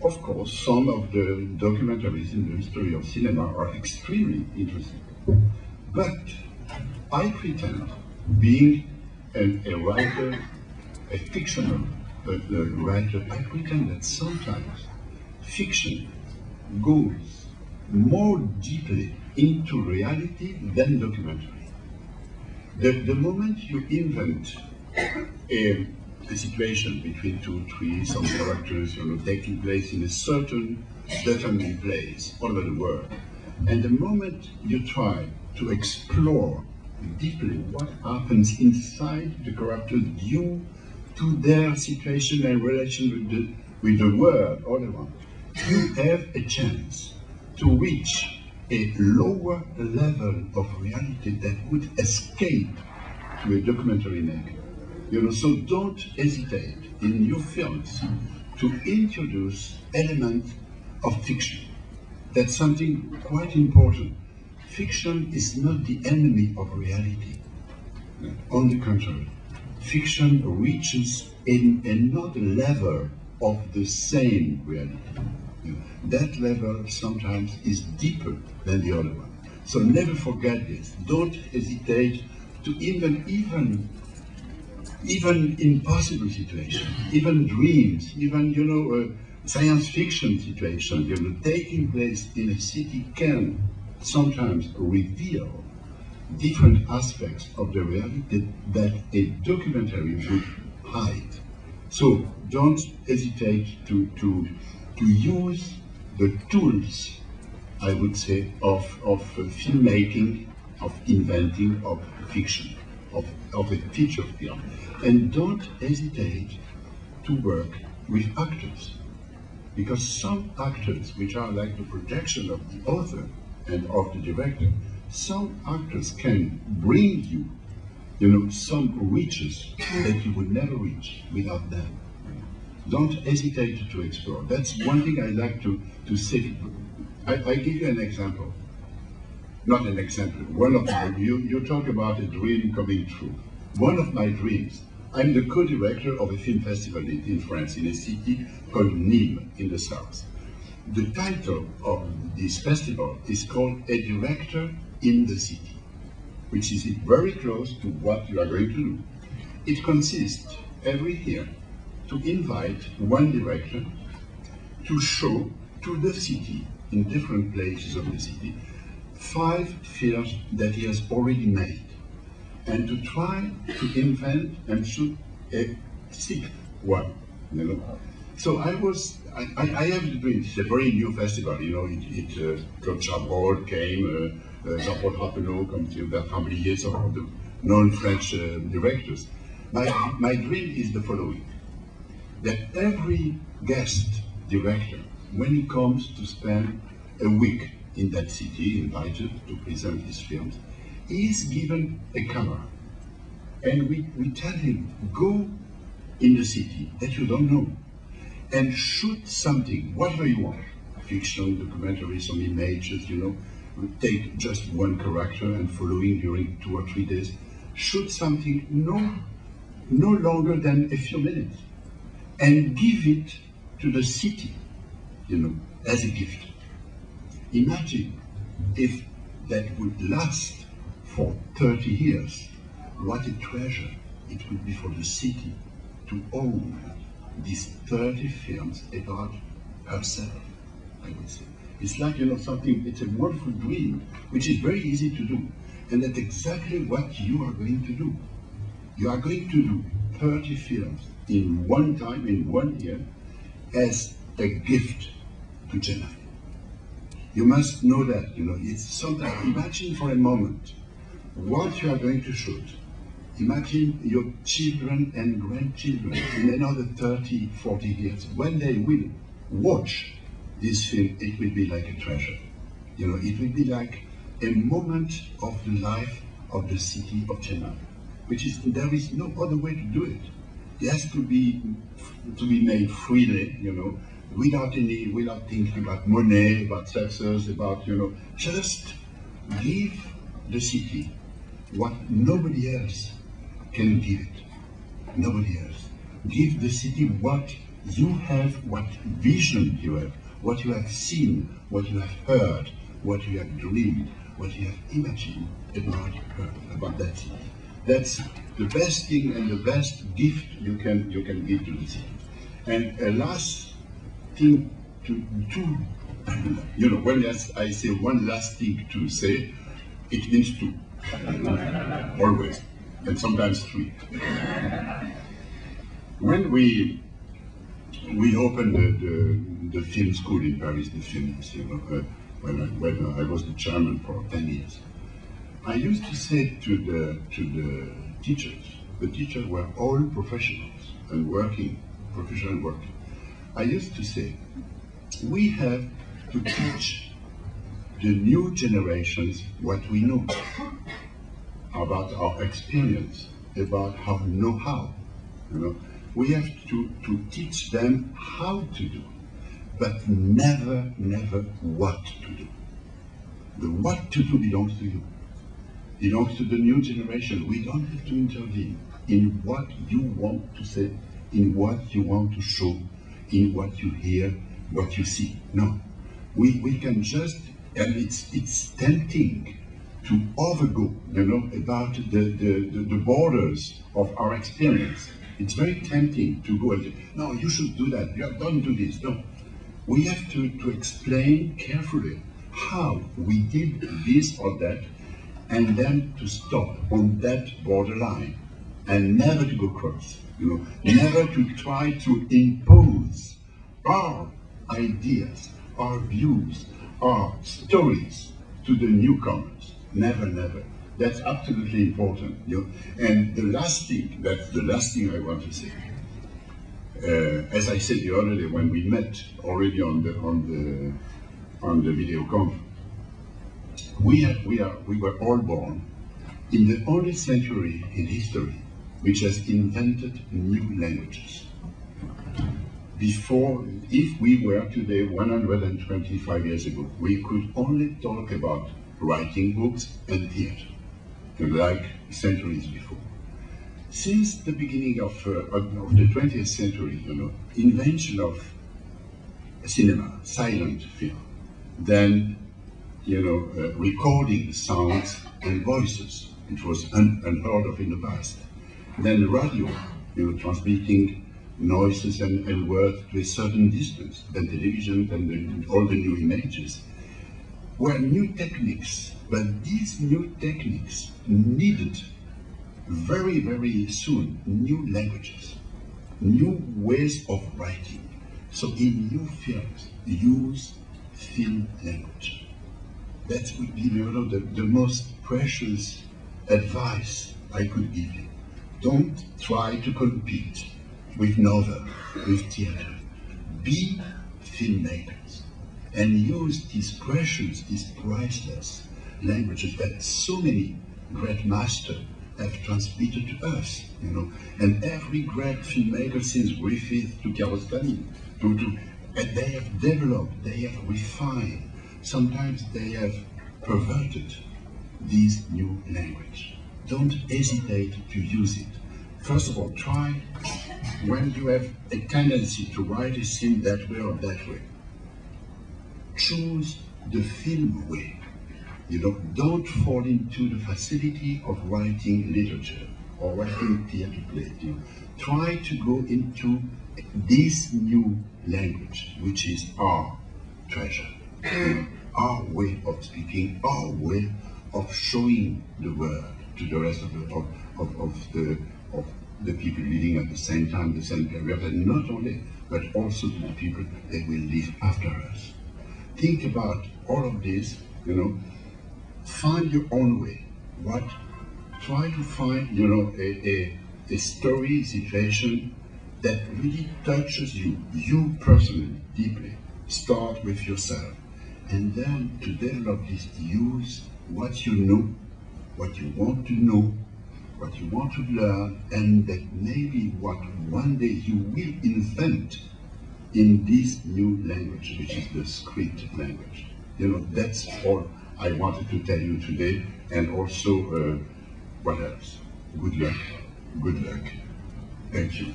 of course, some of the documentaries in the history of cinema are extremely interesting. But I pretend, being a writer, a fictional writer, I pretend that sometimes fiction goes more deeply into reality than documentary. The moment you invent a situation between two trees, some characters, taking place in a certain determined place all over the world, and the moment you try to explore deeply what happens inside the characters due to their situation and relation with the world all around, you have a chance to reach a lower level of reality that would escape to a documentary maker. So don't hesitate in your films to introduce elements of fiction. That's something quite important. Fiction is not the enemy of reality. On the contrary, fiction reaches in another level of the same reality. That level sometimes is deeper than the other one. So never forget this. Don't hesitate to even impossible situations, even dreams, even science fiction situations, taking place in a city can sometimes reveal different aspects of the reality that a documentary would hide. So don't hesitate to use the tools, I would say, of filmmaking, of inventing, of fiction, of a feature film. And don't hesitate to work with actors, because some actors, which are like the projection of the author and of the director, some actors can bring you, some reaches that you would never reach without them. Don't hesitate to explore. That's one thing I like to say. I give you an example. Not an example. One of my, you talk about a dream coming true. One of my dreams, I'm the co-director of a film festival in France, in a city called Nîmes in the south. The title of this festival is called A Director in the City, which is very close to what you are going to do. It consists every year to invite one director to show to the city, in different places of the city, 5 films that he has already made, and to try to invent and shoot a 6th one. So I have the dream. It's a very new festival. Claude Carriere came, Jean-Paul Rappeneau comes here, Bertrand Blier, some of the known French directors. My dream is the following: that every guest director, when he comes to spend a week in that city, invited to present his films, he is given a camera. And we tell him, go in the city that you don't know and shoot something, whatever you want. Fiction, documentary, some images, take just one character and following during 2 or 3 days. Shoot something no longer than a few minutes and give it to the city, as a gift. Imagine if that would last for 30 years, what a treasure it would be for the city to own these 30 films about herself, I would say. It's like, something, it's a wonderful dream, which is very easy to do. And that's exactly what you are going to do. You are going to do 30 films in one time, in 1 year, as a gift to Chennai. You must know that, it's something. Imagine for a moment what you are going to shoot. Imagine your children and grandchildren in another 30, 40 years. When they will watch this film, it will be like a treasure. It will be like a moment of the life of the city of Chennai, there is no other way to do it. It has to be made freely, without thinking about money, about success, about, just give the city what nobody else can give it. Nobody else. Give the city what You have what vision you have, what you have seen, what you have heard, what you have dreamed, what you have imagined about that city. That's the best thing and the best gift you can give to the city. And a last thing to when I say one last thing to say, it means two. Always. And sometimes three. When we opened the film school in Paris, the films, when I was the chairman for 10 years, I used to say to the teachers were all professionals and professional working. I used to say, we have to teach the new generations what we know about our experience, about our know-how. We have to teach them how to do, but never what to do. The what to do belongs to you. Belongs to the new generation. We don't have to intervene in what you want to say, in what you want to show, in what you hear, what you see. No. We can just, and it's tempting to overgo, about the borders of our experience. It's very tempting to go and say, no, you should do that, don't do this. No. We have to explain carefully how we did this or that, and then to stop on that borderline and never to go cross, never to try to impose our ideas, our views, our stories to the newcomers. Never. That's absolutely important. And the last thing I want to say. As I said the other day when we met already on the video conference, we were all born in the only century in history which has invented new languages. Before, if we were today 125 years ago, we could only talk about writing books and theater, like centuries before. Since the beginning of the 20th century, invention of cinema, silent film, then recording sounds and voices, which was unheard of in the past. Then radio, transmitting noises and words to a certain distance. Then television, and all the new images were new techniques. But these new techniques needed very soon new languages, new ways of writing. So in new films, use film language. That would be the most precious advice I could give you. Don't try to compete with novel, with theater. Be filmmakers and use these precious, these priceless languages that so many great masters have transmitted to us, and every great filmmaker since Griffith to Kiarostami, and they have developed, they have refined, sometimes they have perverted this new language. Don't hesitate to use it. First of all, try, when you have a tendency to write a scene that way or that way, choose the film way. Don't fall into the facility of writing literature or writing theater plays. Try to go into this new language, which is our treasure, our way of speaking, our way of showing the world to the rest of the people living at the same time, the same period, and not only, but also to the people that will live after us. Think about all of this, find your own way. Try to find, a story, situation that really touches you personally, deeply. Start with yourself. And then to develop this, use what you know, what you want to know, what you want to learn, and that maybe what one day you will invent in this new language, which is the script language. That's all I wanted to tell you today, and also, what else? Good luck. Thank you.